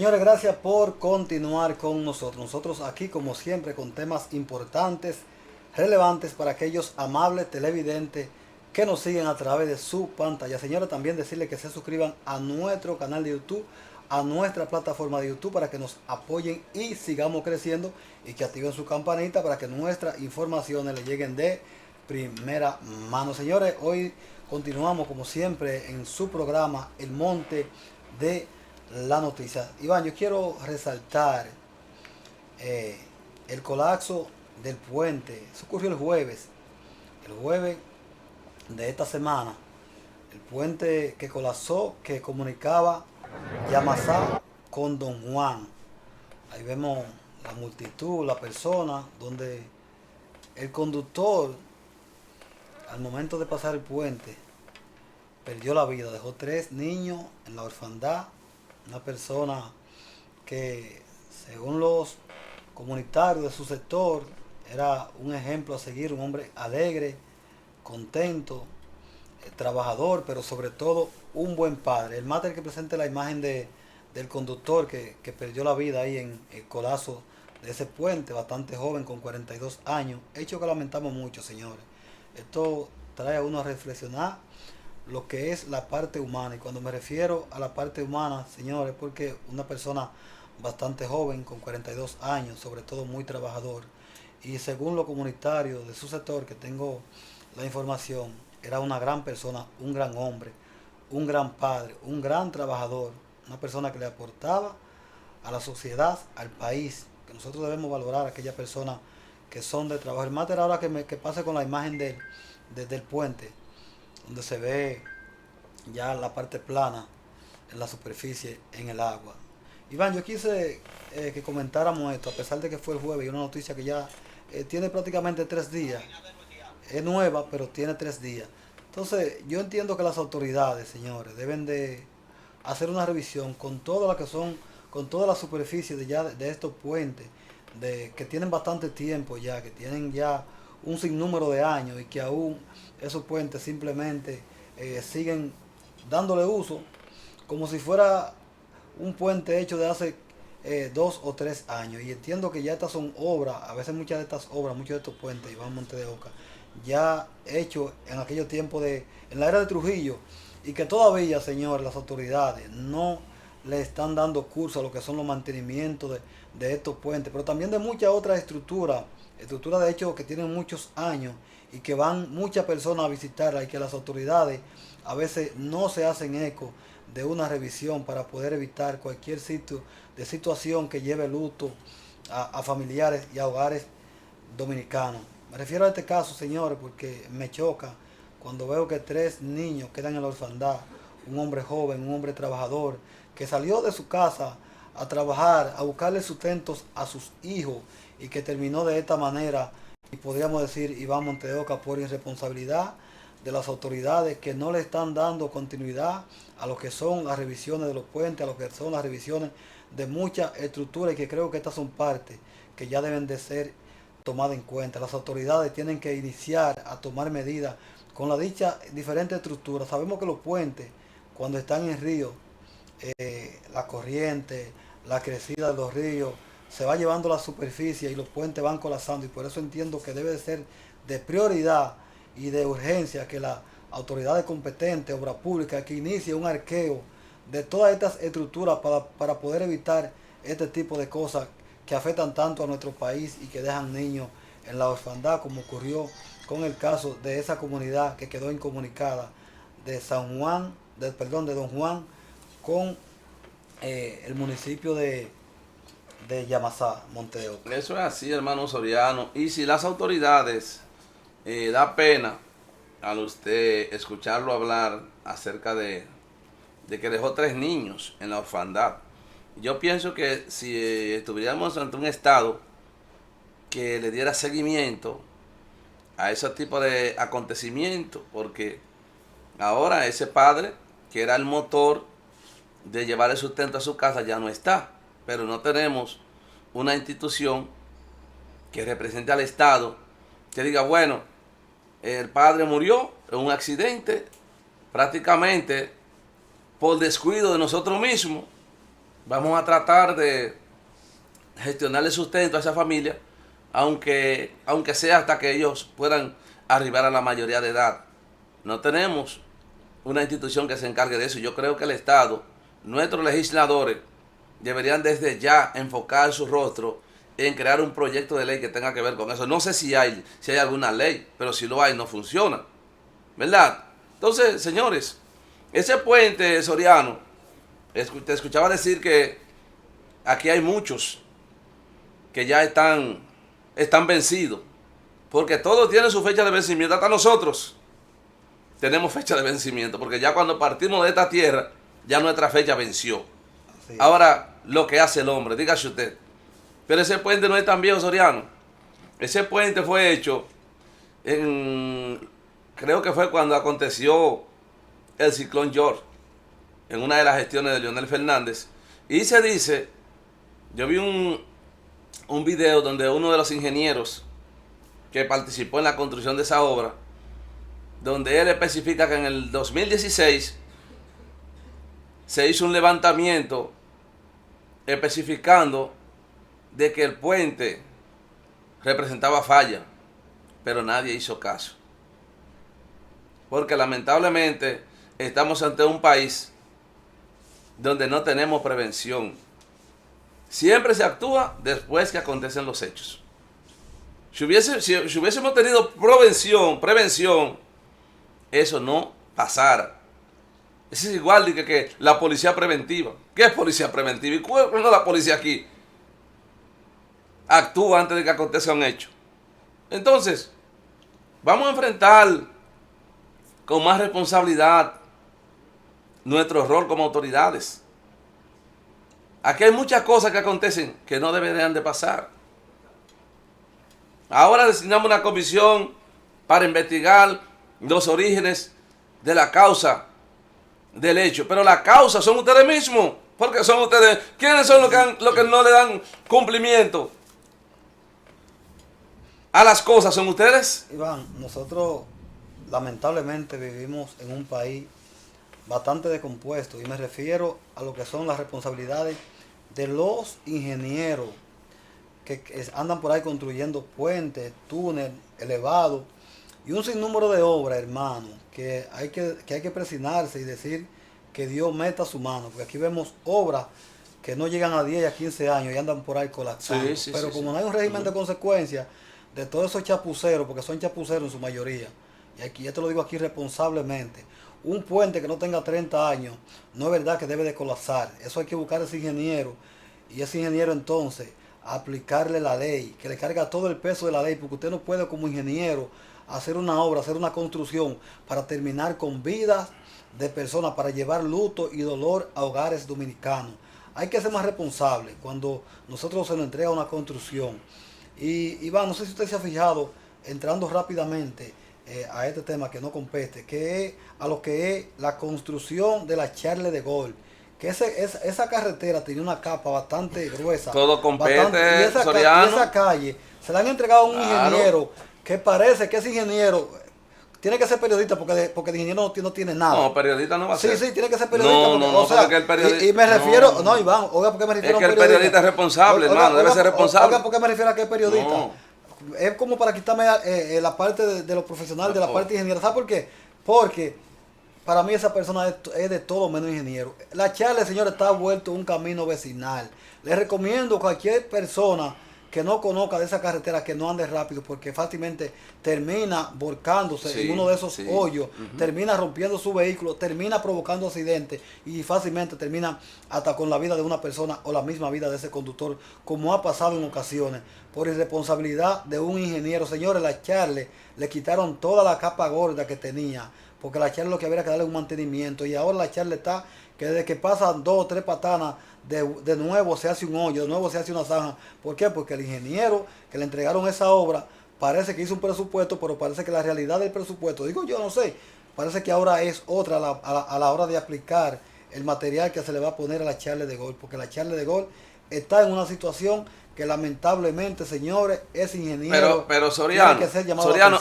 Señores, gracias por continuar con nosotros. Nosotros aquí, como siempre, con temas importantes, relevantes para aquellos amables televidentes que nos siguen a través de su pantalla. Señores, también decirles que se suscriban a nuestro canal de YouTube, a nuestra plataforma de YouTube para que nos apoyen y sigamos creciendo y que activen su campanita para que nuestras informaciones les lleguen de primera mano. Señores, hoy continuamos como siempre en su programa El Monte de la Noticia. Iván, yo quiero resaltar eh, el colapso del puente. Eso ocurrió el jueves de esta semana. El puente que colapsó, que comunicaba Yamasá con Don Juan. Ahí vemos la multitud, la persona, donde el conductor, al momento de pasar el puente, perdió la vida. Dejó 3 niños en la orfandad. Una persona que, según los comunitarios de su sector, era un ejemplo a seguir, un hombre alegre, contento, trabajador, pero sobre todo un buen padre. El máter que presente la imagen del conductor que perdió la vida ahí en el colapso de ese puente, bastante joven, con 42 años, hecho que lamentamos mucho, señores. Esto trae a uno a reflexionar lo que es la parte humana. Y cuando me refiero a la parte humana, señores, porque una persona bastante joven, con 42 años, sobre todo muy trabajador, y según lo comunitario de su sector, que tengo la información, era una gran persona, un gran hombre, un gran padre, un gran trabajador, una persona que le aportaba a la sociedad, al país, que nosotros debemos valorar a aquellas personas que son de trabajo. El máter ahora que pase con la imagen del puente, donde se ve ya la parte plana en la superficie, en el agua. Iván, yo quise que comentáramos esto, a pesar de que fue el jueves y una noticia que ya tiene prácticamente 3 días. Es nueva, pero tiene 3 días. Entonces, yo entiendo que las autoridades, señores, deben de hacer una revisión con todas las que son, con toda la superficie de estos puentes, que tienen bastante tiempo ya, que tienen ya un sinnúmero de años y que aún esos puentes simplemente siguen dándole uso como si fuera un puente hecho de hace 2 o 3 años. Y entiendo que ya estas son obras, a veces muchas de estas obras, muchos de estos puentes, Iván Monte de Oca, ya hechos en aquellos tiempos en la era de Trujillo, y que todavía, señores, las autoridades no le están dando curso a lo que son los mantenimientos de estos puentes, pero también de muchas otras estructuras de hecho que tienen muchos años y que van muchas personas a visitarla, y que las autoridades a veces no se hacen eco de una revisión para poder evitar cualquier sitio de situación que lleve luto a familiares y a hogares dominicanos. Me refiero a este caso, señores, porque me choca cuando veo que 3 niños quedan en la orfandad. Un hombre joven, un hombre trabajador, que salió de su casa a trabajar, a buscarle sustentos a sus hijos, y que terminó de esta manera. Y podríamos decir, Iván Monte de Oca, por irresponsabilidad de las autoridades que no le están dando continuidad a lo que son las revisiones de los puentes, a lo que son las revisiones de muchas estructuras, y que creo que estas son partes que ya deben de ser tomadas en cuenta. Las autoridades tienen que iniciar a tomar medidas con la dicha diferentes estructuras. Sabemos que los puentes, cuando están en río, la corriente, la crecida de los ríos, se va llevando la superficie y los puentes van colapsando, y por eso entiendo que debe de ser de prioridad y de urgencia que las autoridades competentes, obra pública, que inicie un arqueo de todas estas estructuras para poder evitar este tipo de cosas que afectan tanto a nuestro país y que dejan niños en la orfandad, como ocurrió con el caso de esa comunidad que quedó incomunicada de San Juan, de Don Juan, con el municipio de Yamasá, Monte de Oca. Eso es así, hermano Soriano. Y si las autoridades, da pena al usted escucharlo hablar acerca de que dejó 3 niños en la orfandad. Yo pienso que si estuviéramos ante un Estado que le diera seguimiento a ese tipo de acontecimientos, porque ahora ese padre, que era el motor de llevar el sustento a su casa, ya no está. Pero no tenemos una institución que represente al Estado, que diga, bueno, el padre murió en un accidente, prácticamente por descuido de nosotros mismos, vamos a tratar de gestionarle sustento a esa familia, aunque sea hasta que ellos puedan arribar a la mayoría de edad. No tenemos una institución que se encargue de eso. Yo creo que el Estado, nuestros legisladores, deberían desde ya enfocar su rostro en crear un proyecto de ley que tenga que ver con eso. No sé si hay alguna ley, pero si lo hay, no funciona, ¿verdad? Entonces, señores, ese puente Soriano, te escuchaba decir que aquí hay muchos que ya están vencidos, porque todos tienen su fecha de vencimiento, hasta nosotros tenemos fecha de vencimiento, porque ya cuando partimos de esta tierra, ya nuestra fecha venció. Sí. Ahora, lo que hace el hombre, dígase usted. Pero ese puente no es tan viejo, Soriano. Ese puente fue hecho creo que fue cuando aconteció el ciclón George, en una de las gestiones de Leonel Fernández. Y se dice, yo vi un video donde uno de los ingenieros que participó en la construcción de esa obra, donde él especifica que en el 2016 se hizo un levantamiento especificando de que el puente representaba falla, pero nadie hizo caso. Porque lamentablemente estamos ante un país donde no tenemos prevención. Siempre se actúa después que acontecen los hechos. Si hubiésemos tenido prevención, eso no pasara. Eso es igual de que la policía preventiva. ¿Qué es policía preventiva? ¿Y cuál es la policía aquí? Actúa antes de que acontezca un hecho. Entonces, vamos a enfrentar con más responsabilidad nuestro rol como autoridades. Aquí hay muchas cosas que acontecen que no deberían de pasar. Ahora designamos una comisión para investigar los orígenes de la causa del hecho. Pero la causa son ustedes mismos. Porque son ustedes. ¿Quiénes son los que no le dan cumplimiento a las cosas? ¿Son ustedes? Iván, nosotros lamentablemente vivimos en un país bastante descompuesto. Y me refiero a lo que son las responsabilidades de los ingenieros que andan por ahí construyendo puentes, túneles, elevados y un sinnúmero de obras, hermano, que hay que presionarse y decir que Dios meta su mano, porque aquí vemos obras que no llegan a 10 y a 15 años y andan por ahí colapsando. Pero como no hay un régimen de consecuencias de todos esos chapuceros, porque son chapuceros en su mayoría, y aquí ya te lo digo aquí responsablemente, un puente que no tenga 30 años no es verdad que debe de colapsar. Eso hay que buscar a ese ingeniero, y ese ingeniero entonces aplicarle la ley, que le carga todo el peso de la ley, porque usted no puede como ingeniero hacer una obra, hacer una construcción para terminar con vidas de personas, para llevar luto y dolor a hogares dominicanos. Hay que ser más responsable cuando nosotros se nos entrega una construcción. Y Iván, no sé si usted se ha fijado, entrando rápidamente a este tema que no compete, que es a lo que es la construcción de la Charles de Gaulle, que esa carretera tiene una capa bastante gruesa. Todo compete, y esa calle se la han entregado a un ingeniero que parece que ese ingeniero tiene que ser periodista porque de ingeniero no tiene nada. No, periodista no va a ser. Sí, tiene que ser periodista. Porque el periodista... Y me refiero, no, Iván, oiga, ¿por qué me refiero a un periodista? Es que el periodista es responsable, hermano, debe ser responsable. Oiga, ¿por qué me refiero a que es periodista? No. Es como para quitarme la parte de los profesionales, de la parte ingeniera. ¿Sabes por qué? Porque para mí esa persona es de todo menos ingeniero. La Charles, señor, está vuelto un camino vecinal. Le recomiendo a cualquier persona que no conozca de esa carretera que no ande rápido, porque fácilmente termina volcándose en uno de esos hoyos, termina rompiendo su vehículo, termina provocando accidentes y fácilmente termina hasta con la vida de una persona o la misma vida de ese conductor, como ha pasado en ocasiones, por irresponsabilidad de un ingeniero. Señores, la Charles le quitaron toda la capa gorda que tenía, porque la Charles lo que había que darle un mantenimiento, y ahora la Charles está que desde que pasan 2 o 3 patanas, de nuevo se hace un hoyo, de nuevo se hace una zanja. ¿Por qué? Porque el ingeniero que le entregaron esa obra parece que hizo un presupuesto, pero parece que la realidad del presupuesto, digo yo, no sé, parece que ahora es otra a la hora de aplicar el material que se le va a poner a la Charles de Gaulle, porque la Charles de Gaulle está en una situación que lamentablemente, señores, ese ingeniero pero Soriano,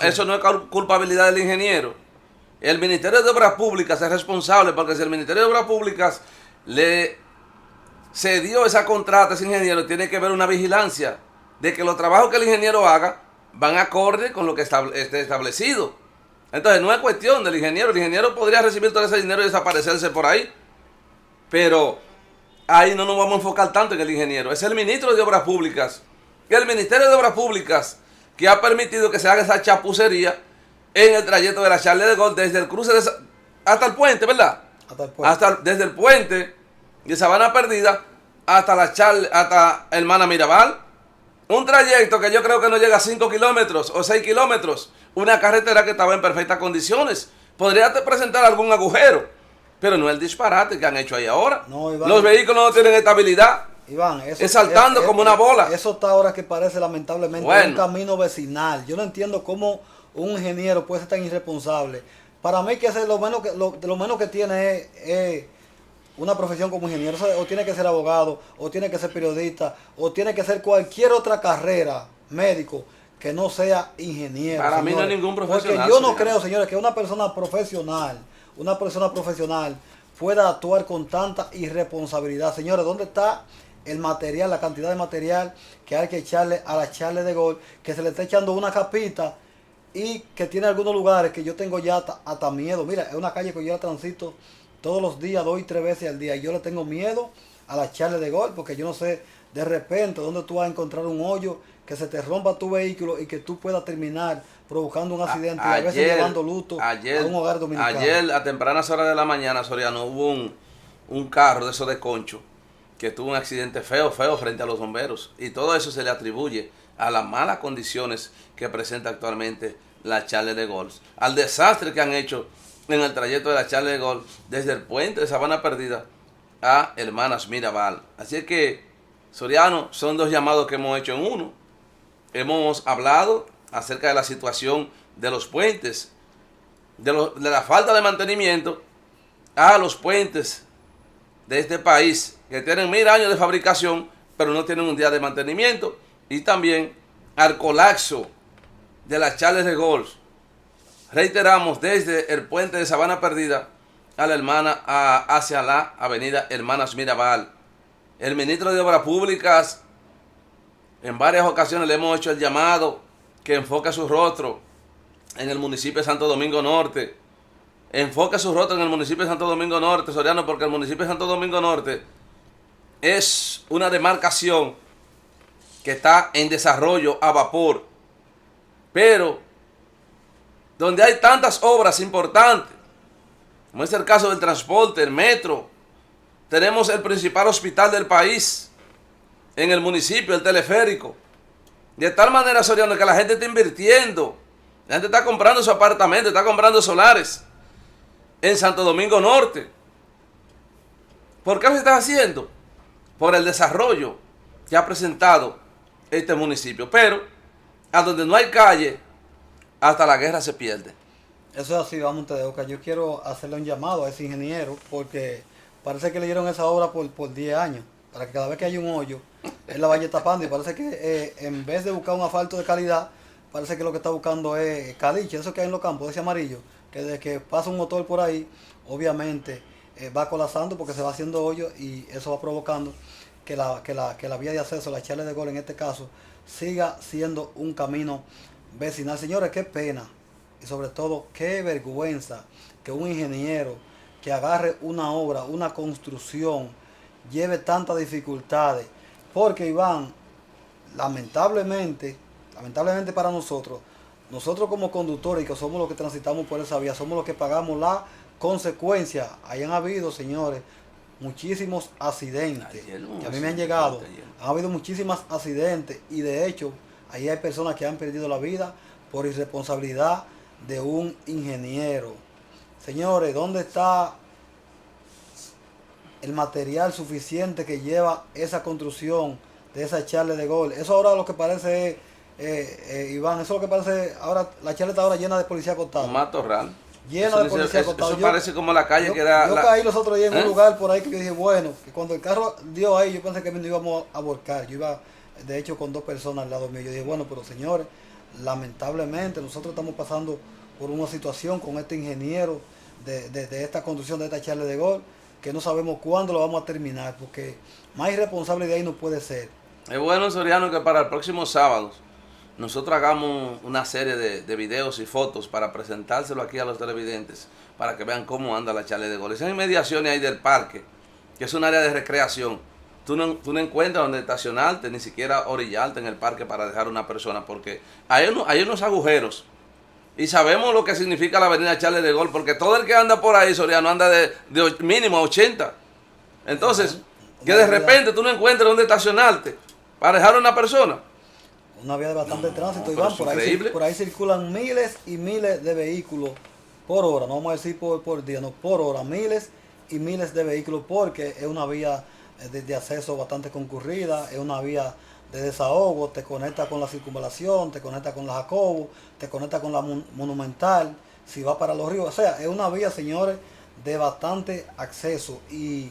eso no es culpabilidad del ingeniero. El Ministerio de Obras Públicas es responsable, porque si el Ministerio de Obras Públicas le se dio esa contrata a ese ingeniero, tiene que haber una vigilancia de que los trabajos que el ingeniero haga van acorde con lo que esté establecido. Entonces no es cuestión del ingeniero. El ingeniero podría recibir todo ese dinero y desaparecerse por ahí. Pero ahí no nos vamos a enfocar tanto en el ingeniero. Es el ministro de Obras Públicas, el Ministerio de Obras Públicas, que ha permitido que se haga esa chapucería en el trayecto de la Charles de Gaulle, desde el cruce hasta el puente, ¿verdad? Hasta el puente. Desde el puente de Sabana Perdida hasta Hermana Mirabal. Un trayecto que yo creo que no llega a 5 kilómetros o 6 kilómetros. Una carretera que estaba en perfectas condiciones. Podría presentar algún agujero, pero no el disparate que han hecho ahí ahora. No, Iván, los vehículos no tienen estabilidad. Iván, eso, es saltando como una bola. Eso está ahora que parece lamentablemente un camino vecinal. Yo no entiendo cómo un ingeniero puede ser tan irresponsable. Para mí que es lo menos que tiene es una profesión como ingeniero. O tiene que ser abogado, o tiene que ser periodista, o tiene que ser cualquier otra carrera, médico, que no sea ingeniero. Para mí no hay ningún profesional. Porque yo no creo, señores, que una persona profesional pueda actuar con tanta irresponsabilidad. Señores, ¿dónde está el material, la cantidad de material que hay que echarle a la Charles de Gaulle, que se le está echando una capita y que tiene algunos lugares que yo tengo ya hasta miedo? Mira, es una calle que yo la transito todos los días, 2 y 3 veces al día, y yo le tengo miedo a la Charles de Gaulle, porque yo no sé de repente dónde tú vas a encontrar un hoyo, que se te rompa tu vehículo y que tú puedas terminar provocando un accidente, y a veces llevando luto a un hogar dominicano. Ayer, a tempranas horas de la mañana, Soriano, hubo un carro de esos de concho que tuvo un accidente feo frente a los bomberos. Y todo eso se le atribuye a las malas condiciones que presenta actualmente la Charles de Gaulle, al desastre que han hecho en el trayecto de la Charles de Gaulle desde el puente de Sabana Perdida a Hermanas Mirabal. Así que, Soriano, son 2 llamados que hemos hecho en uno. Hemos hablado acerca de la situación de los puentes, de la falta de mantenimiento a los puentes de este país, que tienen 1000 años de fabricación, pero no tienen un día de mantenimiento, y también al colapso de la Charles de Gaulle. Reiteramos, desde el puente de Sabana Perdida a la hacia la avenida Hermanas Mirabal. El ministro de Obras Públicas en varias ocasiones le hemos hecho el llamado que enfoque su rostro en el municipio de Santo Domingo Norte. Enfoque su rostro en el municipio de Santo Domingo Norte, Soriano, porque el municipio de Santo Domingo Norte es una demarcación que está en desarrollo a vapor, pero donde hay tantas obras importantes, como es el caso del transporte, el metro. Tenemos el principal hospital del país en el municipio, el teleférico. De tal manera, Soriano, que la gente está invirtiendo. La gente está comprando su apartamento, está comprando solares en Santo Domingo Norte. ¿Por qué se está haciendo? Por el desarrollo que ha presentado este municipio. Pero a donde no hay calle, hasta la guerra se pierde. Eso es así, vamos, te dejo que yo quiero hacerle un llamado a ese ingeniero, porque parece que le dieron esa obra por 10 años, para que cada vez que hay un hoyo, él la vaya tapando, y parece que en vez de buscar un asfalto de calidad, parece que lo que está buscando es caliche, eso que hay en los campos, ese amarillo, que desde que pasa un motor por ahí, obviamente va colapsando porque se va haciendo hoyo, y eso va provocando que la vía de acceso, la Charles de Gaulle en este caso, siga siendo un camino vecinal. Señores, qué pena, y sobre todo qué vergüenza que un ingeniero que agarre una obra, una construcción, lleve tantas dificultades, porque Iván, lamentablemente para nosotros como conductores, y que somos los que transitamos por esa vía, somos los que pagamos la consecuencia. Hayan habido, señores, muchísimos accidentes, que a mí me han llegado, ha habido muchísimos accidentes, y de hecho, ahí hay personas que han perdido la vida por irresponsabilidad de un ingeniero. Señores, ¿dónde está el material suficiente que lleva esa construcción de esa Charles de Gaulle? Eso ahora lo que parece es, Iván, eso es lo que parece, ahora la Charles está ahora llena de policía acostada. Un matorral. Llena de policía acostada. Eso parece como la calle que era... Yo caí los otros días en un lugar por ahí que yo dije, bueno, que cuando el carro dio ahí, yo pensé que nos íbamos a volcar. Yo iba, de hecho, con 2 personas al lado mío. Yo dije, bueno, pero señores, lamentablemente nosotros estamos pasando por una situación con este ingeniero de esta construcción de esta Charles de Gaulle, que no sabemos cuándo lo vamos a terminar, porque más irresponsable de ahí no puede ser. Es bueno, Soriano, que para el próximo sábado nosotros hagamos una serie de videos y fotos para presentárselo aquí a los televidentes, para que vean cómo anda la Charles de Gaulle. Esas inmediaciones ahí del parque, que es un área de recreación. Tú no encuentras donde estacionarte, ni siquiera orillarte en el parque para dejar una persona, porque hay unos agujeros. Y sabemos lo que significa la avenida Charles de Gaulle, porque todo el que anda por ahí, Soriano, anda de mínimo a 80. Entonces, que de repente tú no encuentres donde estacionarte para dejar a una persona. Una vía de bastante tránsito, pero Iván, por ahí circulan miles y miles de vehículos por hora, no vamos a decir por día, no, por hora, miles y miles de vehículos, porque es una vía de acceso bastante concurrida, es una vía de desahogo, te conecta con la Circunvalación, te conecta con la Jacobo, te conecta con la Monumental, si va para los ríos, o sea, es una vía, señores, de bastante acceso, y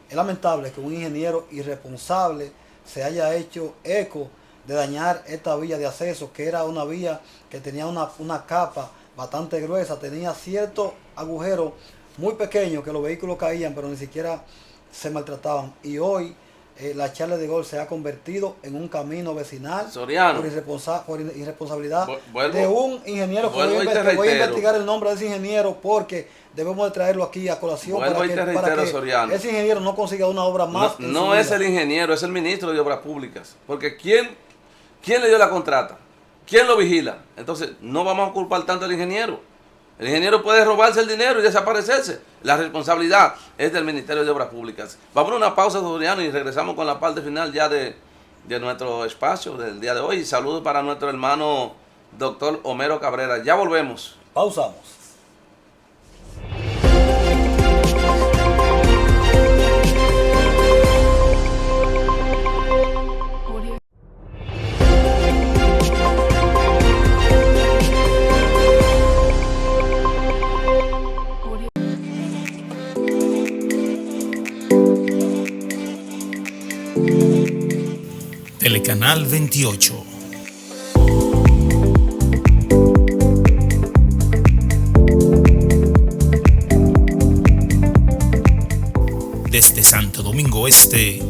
es lamentable que un ingeniero irresponsable se haya hecho eco de dañar esta vía de acceso, que era una vía que tenía una capa bastante gruesa, tenía ciertos agujeros muy pequeños que los vehículos caían, pero ni siquiera se maltrataban. Y hoy la Charles de Gaulle se ha convertido en un camino vecinal, Soriano, por irresponsabilidad vuelvo, de un ingeniero. Que voy a investigar el nombre de ese ingeniero, porque debemos de traerlo aquí a colación para que ese ingeniero no consiga una obra más. No es el ingeniero, es el ministro de Obras Públicas, porque ¿quién le dio la contrata? ¿Quién lo vigila? Entonces, no vamos a culpar tanto al ingeniero. El ingeniero puede robarse el dinero y desaparecerse. La responsabilidad es del Ministerio de Obras Públicas. Vamos a una pausa, Soriano, y regresamos con la parte final ya de nuestro espacio del día de hoy. Y saludos para nuestro hermano doctor Homero Cabrera. Ya volvemos. Pausamos. Telecanal 28. Desde Santo Domingo Este,